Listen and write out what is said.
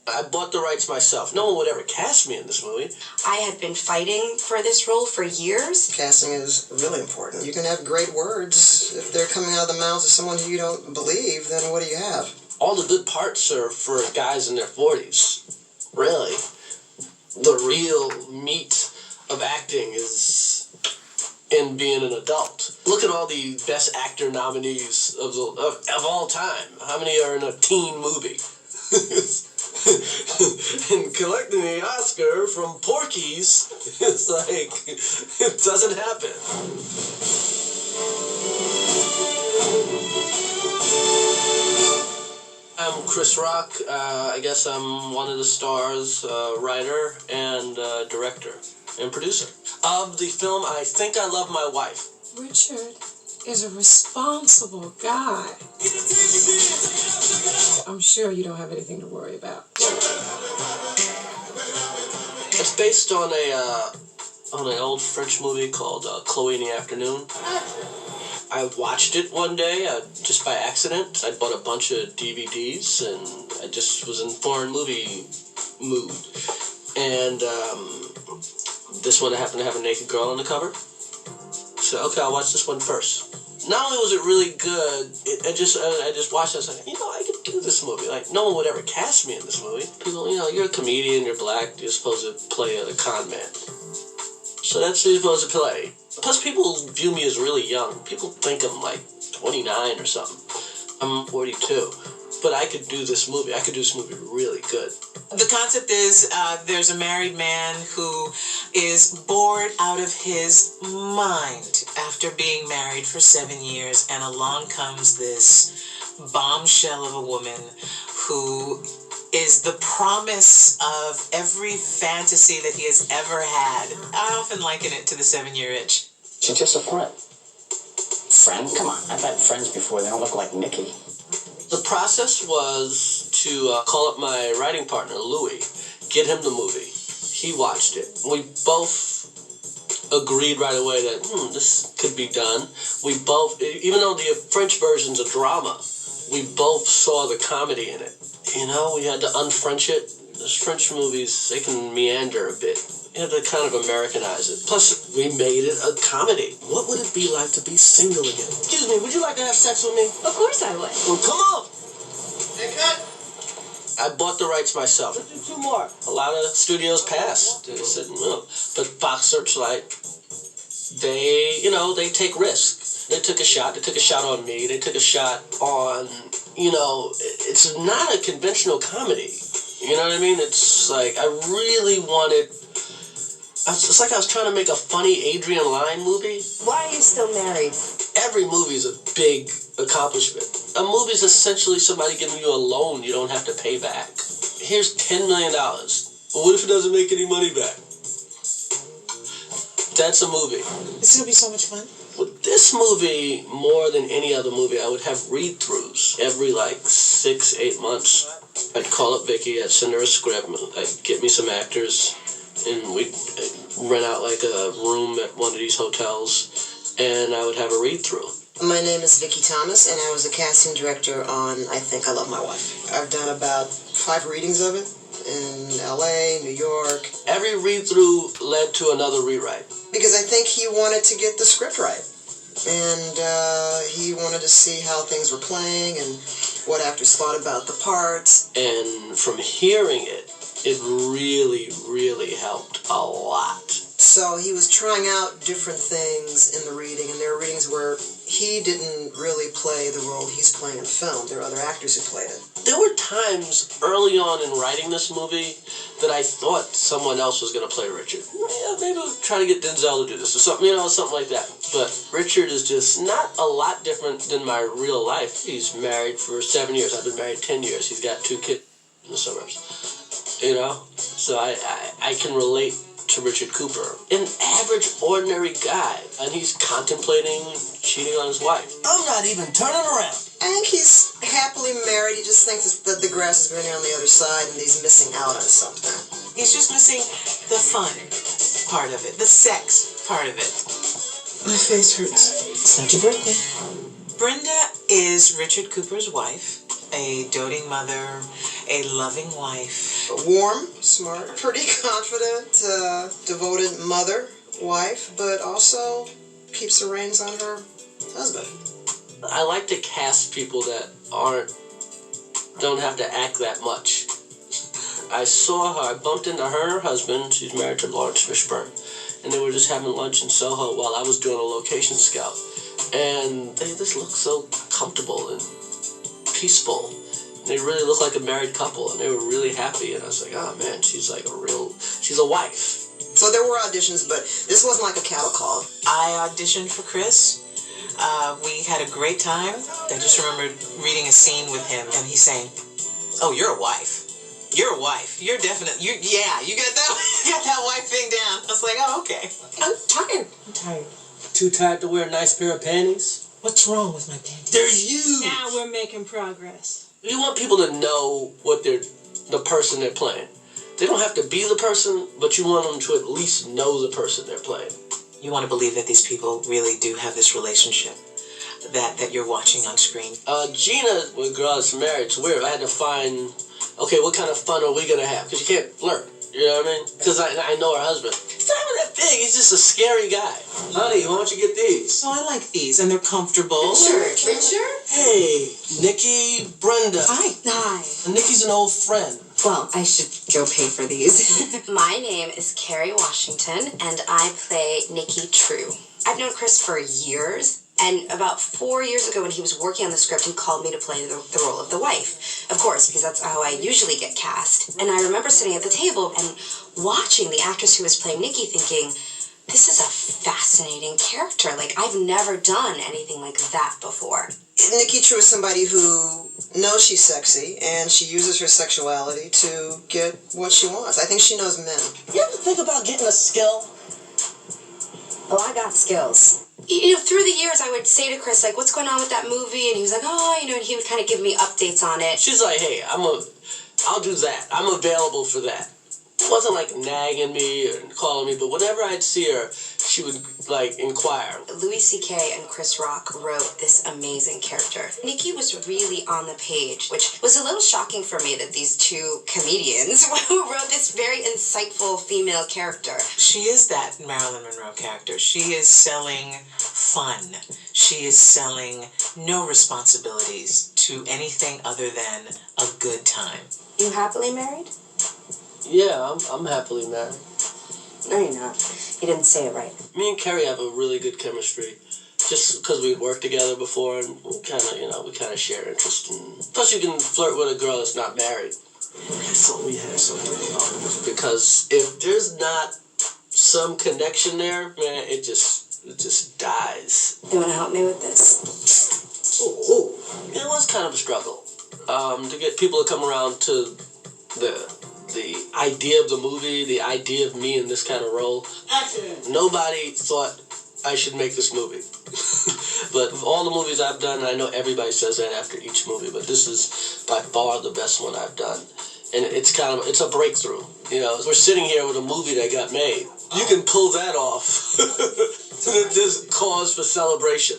I bought the rights myself. No one would ever cast me in this movie. I had been fighting for this role for years. Casting is really important. You can have great words. If they're coming out of the mouths of someone who you don't believe, then what do you have? All the good parts are for guys in their 40s. Really. The real meat of acting is in being an adult. Look at all the best actor nominees of all time. How many are in a teen movie? And collecting the Oscar from Porky's, it's like, it doesn't happen. I'm Chris Rock. I guess I'm one of the stars, writer and director and producer of the film I Think I Love My Wife. Richard is a responsible guy. I'm sure you don't have anything to worry about. It's based on an old French movie called Chloe in the Afternoon. I watched it one day just by accident. I bought a bunch of DVDs and I just was in foreign movie mood. And this one happened to have a naked girl on the cover. So okay, I'll watch this one first. Not only was it really good, I just watched it. I was like, I could do this movie. Like, no one would ever cast me in this movie. People, you're a comedian, you're black, you're supposed to play a con man. So that's what you're supposed to play. Plus, people view me as really young. People think I'm like 29 or something. I'm 42. But I could do this movie. I could do this movie really good. The concept is there's a married man who is bored out of his mind after being married for 7 years, and along comes this bombshell of a woman who is the promise of every fantasy that he has ever had. I often liken it to the 7-year itch. She's just a friend. Friend? Come on, I've had friends before. They don't look like Nikki. The process was to call up my writing partner, Louis, get him the movie. He watched it. We both agreed right away that, this could be done. We both, even though the French version's a drama, we both saw the comedy in it. We had to unfrench it. Those French movies, they can meander a bit. You have to kind of Americanize it. Plus, we made it a comedy. What would it be like to be single again? Excuse me, would you like to have sex with me? Of course I would. Well, come on! Hey, cut! I bought the rights myself. Let's do 2 more. A lot of studios passed. They said, no. But Fox Searchlight, they take risks. They took a shot. They took a shot on me. They took a shot on, it's not a conventional comedy. You know what I mean? It's like, I really wanted... It's like I was trying to make a funny Adrian Lyne movie. Why are you still married? Every movie is a big accomplishment. A movie is essentially somebody giving you a loan you don't have to pay back. Here's $10 million. Well, what if it doesn't make any money back? That's a movie. It's going to be so much fun. With this movie, more than any other movie, I would have read-throughs every 6-8 months. I'd call up Vicki, I'd send her a script, I'd get me some actors, and we'd rent out a room at one of these hotels, and I would have a read-through. My name is Vicki Thomas, and I was a casting director on I Think I Love My Wife. I've done about 5 readings of it in LA, New York. Every read-through led to another rewrite. Because I think he wanted to get the script right. And he wanted to see how things were playing and what actors thought about the parts. And from hearing it, it really, really helped a lot. So he was trying out different things in the reading, and there were readings where he didn't really play the role he's playing in film. There were other actors who played it. There were times early on in writing this movie that I thought someone else was going to play Richard. Yeah, maybe we'll try to get Denzel to do this or something, something like that. But Richard is just not a lot different than my real life. He's married for 7 years. I've been married 10 years. He's got 2 kids in the suburbs. So I can relate to Richard Cooper. An average, ordinary guy, and he's contemplating cheating on his wife. I'm not even turning around. I think he's happily married. He just thinks that the grass is greener on the other side, and he's missing out on something. He's just missing the fun part of it, the sex part of it. My face hurts. It's not your birthday. Brenda is Richard Cooper's wife, a doting mother, a loving wife. Warm, smart, pretty confident, devoted mother, wife, but also keeps the reins on her husband. I like to cast people that don't have to act that much. I saw her, I bumped into her and her husband, she's married to Lawrence Fishburne, and they were just having lunch in Soho while I was doing a location scout. And they just looked so comfortable and peaceful. They really looked like a married couple, and they were really happy, and I was like, oh man, she's a wife. So there were auditions, but this wasn't like a cattle call. I auditioned for Chris. We had a great time. I just remember reading a scene with him, and he's saying, "Oh, you're a wife. You're a wife. You're definitely you got that wife thing down." I was like, "Oh, okay." I'm tired. Too tired to wear a nice pair of panties? What's wrong with my panties? They're huge! Now we're making progress. You want people to know the person they're playing. They don't have to be the person, but you want them to at least know the person they're playing. You want to believe that these people really do have this relationship that you're watching on screen. Gina, when a girl is married, it's weird. I had to find, okay, what kind of fun are we going to have? Because you can't flirt. You know what I mean? Because I know her husband. He's not even that big. He's just a scary guy. Honey, why don't you get these? So I like these, and they're comfortable. Richard? Hey, Nikki, Brenda. Hi. Nikki's an old friend. Well, I should go pay for these. My name is Kerry Washington, and I play Nikki Tru. I've known Chris for years, and about 4 years ago when he was working on the script, he called me to play the role of the wife. Of course, because that's how I usually get cast. And I remember sitting at the table and watching the actress who was playing Nikki thinking, this is a fascinating character. Like, I've never done anything like that before. Nikki Tru is somebody who knows she's sexy, and she uses her sexuality to get what she wants. I think she knows men. You ever think about getting a skill? Oh, I got skills. You know, through the years, I would say to Chris, like, what's going on with that movie? And he was like, oh, you know, and he would kind of give me updates on it. She's like, hey, I'll do that. I'm available for that. It wasn't like nagging me or calling me, but whenever I'd see her, she would, like, inquire. Louis C.K. and Chris Rock wrote this amazing character. Nikki was really on the page, which was a little shocking for me that these two comedians wrote this very insightful female character. She is that Marilyn Monroe character. She is selling fun. She is selling no responsibilities to anything other than a good time. You happily married? Yeah, I'm happily married. No, you're not. You didn't say it right. Me and Kerry have a really good chemistry. Just because we worked together before and we kind of share interests. Plus, you can flirt with a girl that's not married. I thought we had something in common. Because if there's not some connection there, man, it just dies. You want to help me with this? Oh. It was kind of a struggle to get people to come around to the idea of the movie, the idea of me in this kind of role. Action! Nobody thought I should make this movie. But of all the movies I've done, I know everybody says that after each movie, but this is by far the best one I've done. And it's a breakthrough. You know, we're sitting here with a movie that got made. You can pull that off. There's cause for celebration.